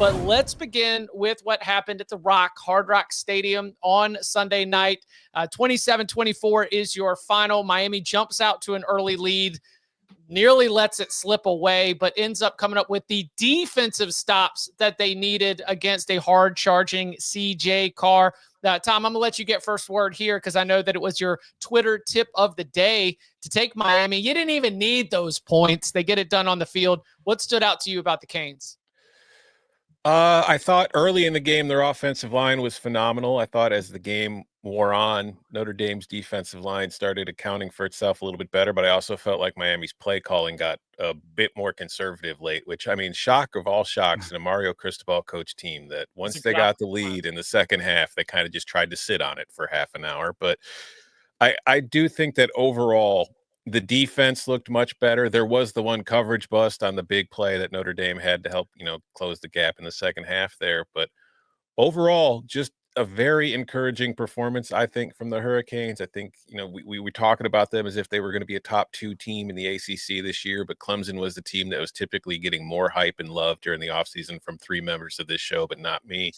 But let's begin with what happened at the Hard Rock Stadium on Sunday night. 27-24 is your final. Miami jumps out to an early lead, nearly lets it slip away, but ends up coming up with the defensive stops that they needed against a hard-charging CJ Carr. Tom, I'm going to let you get first word here because I know that it was your Twitter tip of the day to take Miami. You didn't even need those points. They get it done on the field. What stood out to you about the Canes? I thought early in the game, their offensive line was phenomenal. I thought as the game wore on, Notre Dame's defensive line started accounting for itself a little bit better, but I also felt like Miami's play calling got a bit more conservative late, which, I mean, shock of all shocks in a Mario Cristobal coach team that once they got the lead in the second half, they kind of just tried to sit on it for half an hour. But I do think that overall the defense looked much better. There was the one coverage bust on the big play that Notre Dame had to help, close the gap in the second half there. But overall, just a very encouraging performance, I think, from the Hurricanes. I think, we were talking about them as if they were going to be a top 2 team in the ACC this year, but Clemson was the team that was typically getting more hype and love during the offseason from 3 members of this show, but not me.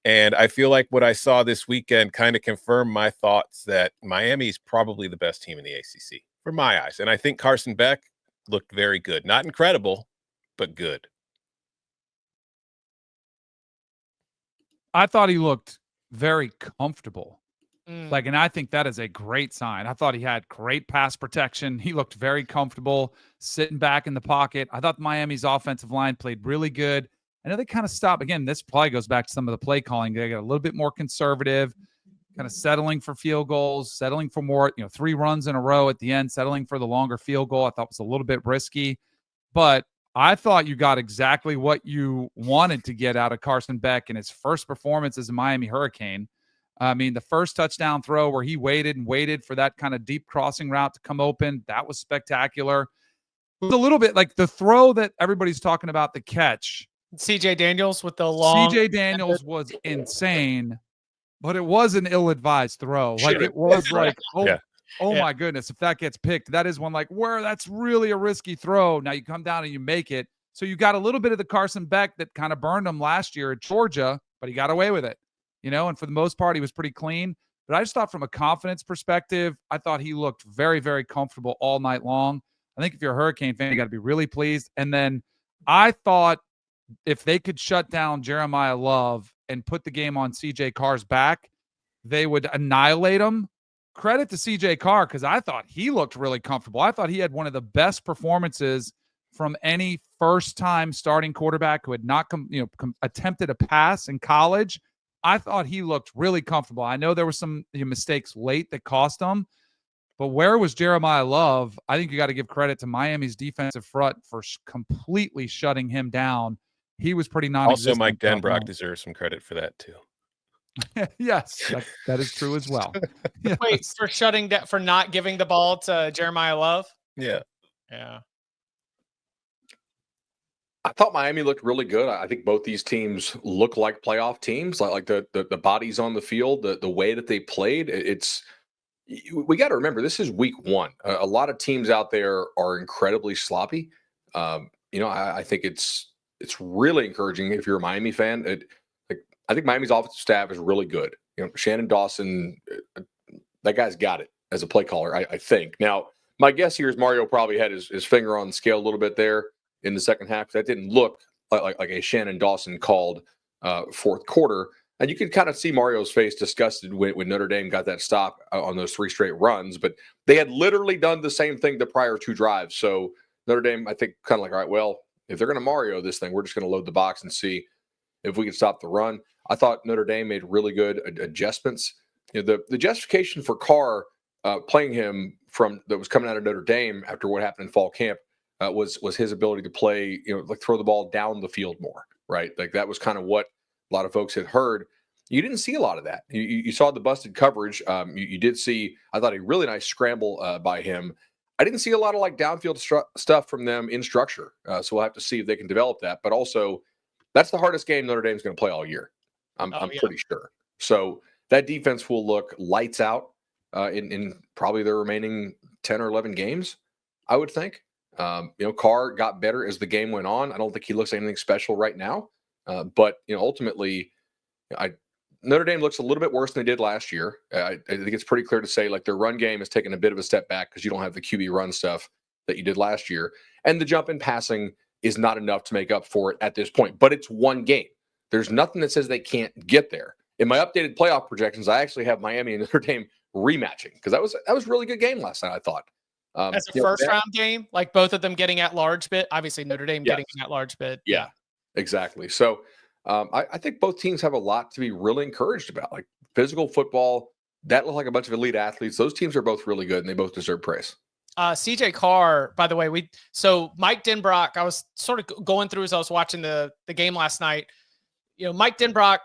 And I feel like what I saw this weekend kind of confirmed my thoughts that Miami's probably the best team in the ACC, for my eyes. And I think Carson Beck looked very good. Not incredible, but good. I thought he looked very comfortable. And I think that is a great sign. I thought he had great pass protection. He looked very comfortable sitting back in the pocket. I thought Miami's offensive line played really good. I know they kind of stopped. Again, this probably goes back to some of the play calling. They got a little bit more conservative, kind of settling for field goals, settling for more, 3 runs in a row at the end, settling for the longer field goal. I thought was a little bit risky. But I thought you got exactly what you wanted to get out of Carson Beck in his first performance as a Miami Hurricane. I mean, the first touchdown throw where he waited and waited for that kind of deep crossing route to come open, that was spectacular. It was a little bit like the throw that everybody's talking about, the catch. CJ Daniels with the long. CJ Daniels was insane, but it was an ill-advised throw. Like it was like, my goodness, if that gets picked, that is one like where that's really a risky throw. Now you come down and you make it. So you got a little bit of the Carson Beck that kind of burned him last year at Georgia, but he got away with it, and for the most part, he was pretty clean. But I just thought from a confidence perspective, I thought he looked very, very comfortable all night long. I think if you're a Hurricane fan, you got to be really pleased. And then I thought if they could shut down Jeremiah Love and put the game on CJ Carr's back, they would annihilate him. Credit to CJ Carr because I thought he looked really comfortable. I thought he had one of the best performances from any first-time starting quarterback who had not attempted a pass in college. I thought he looked really comfortable. I know there were some mistakes late that cost him, but where was Jeremiah Love? I think you got to give credit to Miami's defensive front for completely shutting him down. He was pretty non-existent. Also, Mike Denbrock deserves some credit for that too. Yes, that is true as well. Yes. Wait, for not giving the ball to Jeremiah Love? Yeah. I thought Miami looked really good. I think both these teams look like playoff teams, like the bodies on the field, the way that they played. We got to remember this is week 1. A lot of teams out there are incredibly sloppy. I think it's really encouraging if you're a Miami fan. I think Miami's offensive staff is really good. Shannon Dawson, that guy's got it as a play caller, I think. Now, my guess here is Mario probably had his finger on the scale a little bit there in the second half. That didn't look like a Shannon Dawson called fourth quarter. And you could kind of see Mario's face disgusted when Notre Dame got that stop on those 3 straight runs. But they had literally done the same thing the prior 2 drives. So Notre Dame, I think, kind of like, all right, well, if they're going to Mario this thing, we're just going to load the box and see if we can stop the run. I thought Notre Dame made really good adjustments. The justification for Carr playing him that was coming out of Notre Dame after what happened in fall camp was his ability to play, throw the ball down the field more, right? Like that was kind of what a lot of folks had heard. You didn't see a lot of that. You saw the busted coverage. You did see, I thought, a really nice scramble by him. I didn't see a lot of downfield stuff from them in structure. So we'll have to see if they can develop that. But also, that's the hardest game Notre Dame's going to play all year. I'm pretty sure. So that defense will look lights out in probably the remaining 10 or 11 games, I would think. Carr got better as the game went on. I don't think he looks anything special right now. But ultimately, Notre Dame looks a little bit worse than they did last year. I think it's pretty clear to say like their run game has taken a bit of a step back because you don't have the QB run stuff that you did last year, and the jump in passing is not enough to make up for it at this point. But it's one game. There's nothing that says they can't get there. In my updated playoff projections, I actually have Miami and Notre Dame rematching because that was a really good game last night, I thought. As a first round game, like both of them getting at large bit. Obviously, Notre Dame getting at large bit. Yeah, exactly. So I think both teams have a lot to be really encouraged about. Like physical football, that looked like a bunch of elite athletes. Those teams are both really good, and they both deserve praise. CJ Carr, by the way, so Mike Denbrock, I was sort of going through as I was watching the game last night. Mike Denbrock,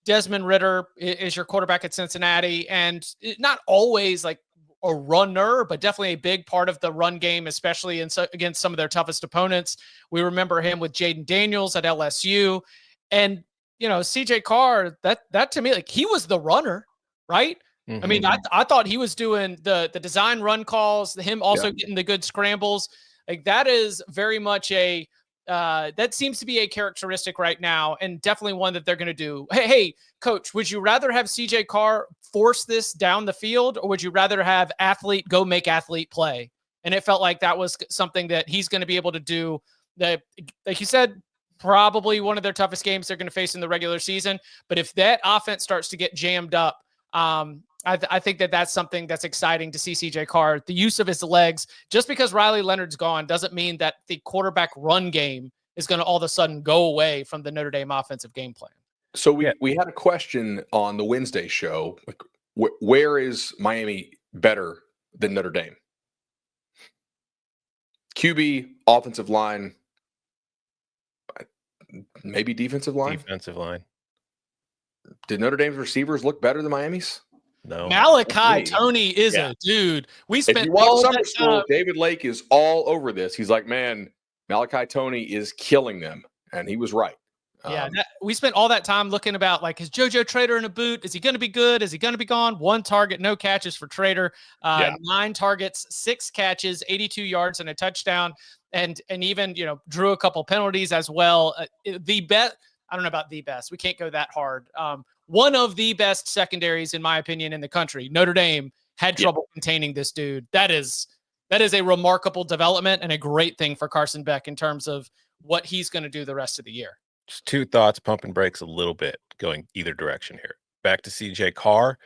Desmond Ridder is your quarterback at Cincinnati, and not always like a runner, but definitely a big part of the run game, especially against some of their toughest opponents. We remember him with Jaden Daniels at LSU. And, CJ Carr, that to me, like he was the runner, right? Mm-hmm. I mean, I thought he was doing the design run calls, him also getting the good scrambles. Like that is very much that seems to be a characteristic right now, and definitely one that they're going to do. Hey, coach, would you rather have CJ Carr force this down the field, or would you rather have athlete go make athlete play? And it felt like that was something that he's going to be able to do. That, like you said, probably one of their toughest games they're going to face in the regular season. But if that offense starts to get jammed up, I think that's something that's exciting to see CJ Carr. The use of his legs, just because Riley Leonard's gone, doesn't mean that the quarterback run game is going to all of a sudden go away from the Notre Dame offensive game plan. So we had a question on the Wednesday show. Where is Miami better than Notre Dame? QB, offensive line, maybe defensive line? Defensive line. Did Notre Dame's receivers look better than Miami's? No. Malachi Tony is a dude. We spent if you watch Summer School, David Lake is all over this. He's like, man, Malachi Tony is killing them. And he was right. Yeah, we spent all that time looking about, like, is JoJo Trader in a boot? Is he going to be good? Is he going to be gone? 1 target, no catches for Trader. 9 targets, 6 catches, 82 yards and a touchdown. And even, drew a couple penalties as well. The best, I don't know about the best. We can't go that hard. One of the best secondaries, in my opinion, in the country. Notre Dame had trouble containing this dude. That is a remarkable development and a great thing for Carson Beck in terms of what he's going to do the rest of the year. Just 2 thoughts, pumping brakes a little bit, going either direction here. Back to CJ Carr.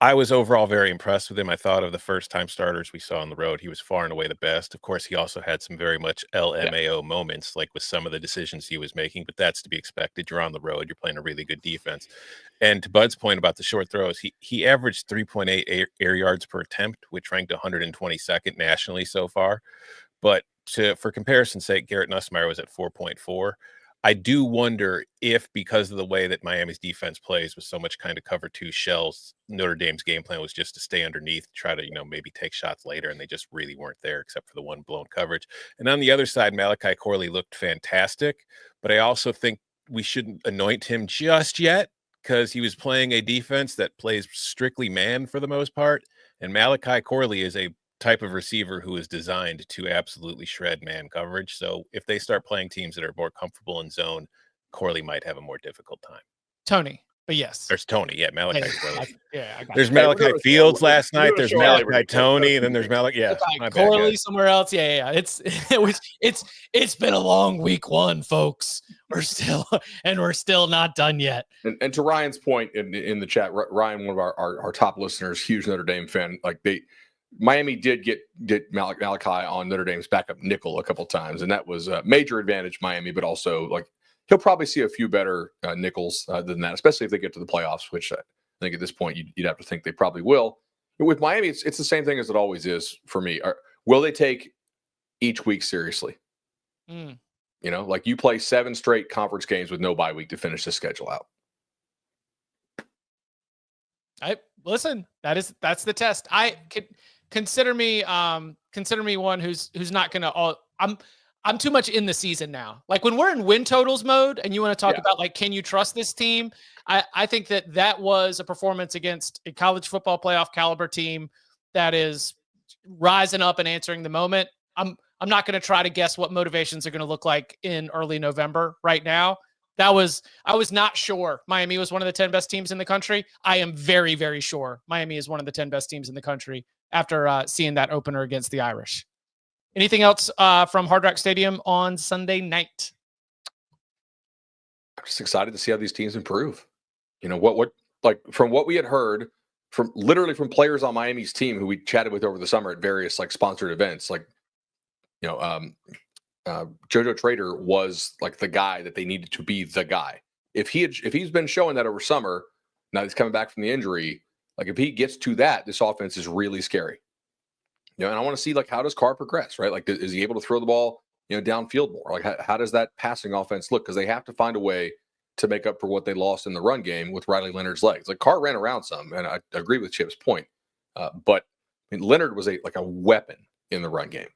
I was overall very impressed with him. I thought of the first-time starters we saw on the road, he was far and away the best. Of course, he also had some very much LMAO moments, like with some of the decisions he was making, but that's to be expected. You're on the road. You're playing a really good defense. And to Bud's point about the short throws, he averaged 3.8 air yards per attempt, which ranked 122nd nationally so far. But for comparison's sake, Garrett Nussmeier was at 4.4. I do wonder if, because of the way that Miami's defense plays with so much kind of cover 2 shells, Notre Dame's game plan was just to stay underneath, try to, maybe take shots later, and they just really weren't there except for the one blown coverage. And on the other side, Malachi Corley looked fantastic, but I also think we shouldn't anoint him just yet because he was playing a defense that plays strictly man for the most part, and Malachi Corley is a type of receiver who is designed to absolutely shred man coverage. So if they start playing teams that are more comfortable in zone, Corley might have a more difficult time. Tony, but yes. There's Tony. Yeah, Malachi. There's Malachi Fields last night. There's Malachi Tony. And then there's Malachi. Yeah. Corley somewhere else. Yeah. It's been a long week 1, folks. We're still not done yet. And to Ryan's point in the chat, Ryan, one of our top listeners, huge Notre Dame fan, Miami did get Malachi on Notre Dame's backup nickel a couple times, and that was a major advantage Miami, but also he'll probably see a few better nickels than that, especially if they get to the playoffs, which I think at this point you'd have to think they probably will. But with Miami, it's the same thing as it always is for me. Will they take each week seriously? You play 7 straight conference games with no bye week to finish the schedule out. Listen, that's the test. I could consider me one who's not going to I'm too much in the season now. Like when we're in win totals mode and you want to talk about can you trust this team? I think that was a performance against a college football playoff caliber team that is rising up and answering the moment. I'm not going to try to guess what motivations are going to look like in early November right now. I was not sure Miami was one of the 10 best teams in the country. I am very, very sure Miami is one of the 10 best teams in the country after seeing that opener against the Irish. Anything else from Hard Rock Stadium on Sunday night? I'm just excited to see how these teams improve. You know, what like from what we had heard from literally from players on Miami's team who we chatted with over the summer at various like sponsored events, like, you know, JoJo Trader was like the guy that they needed to be the guy. If he's been showing that over summer, now he's coming back from the injury, like if he gets to that, this offense is really scary. You know, and I want to see like how does Carr progress, right? Like is he able to throw the ball, you know, downfield more? Like how does that passing offense look? Because they have to find a way to make up for what they lost in the run game with Riley Leonard's legs. Like Carr ran around some, and I agree with Chip's point. But I mean, Leonard was like a weapon in the run game.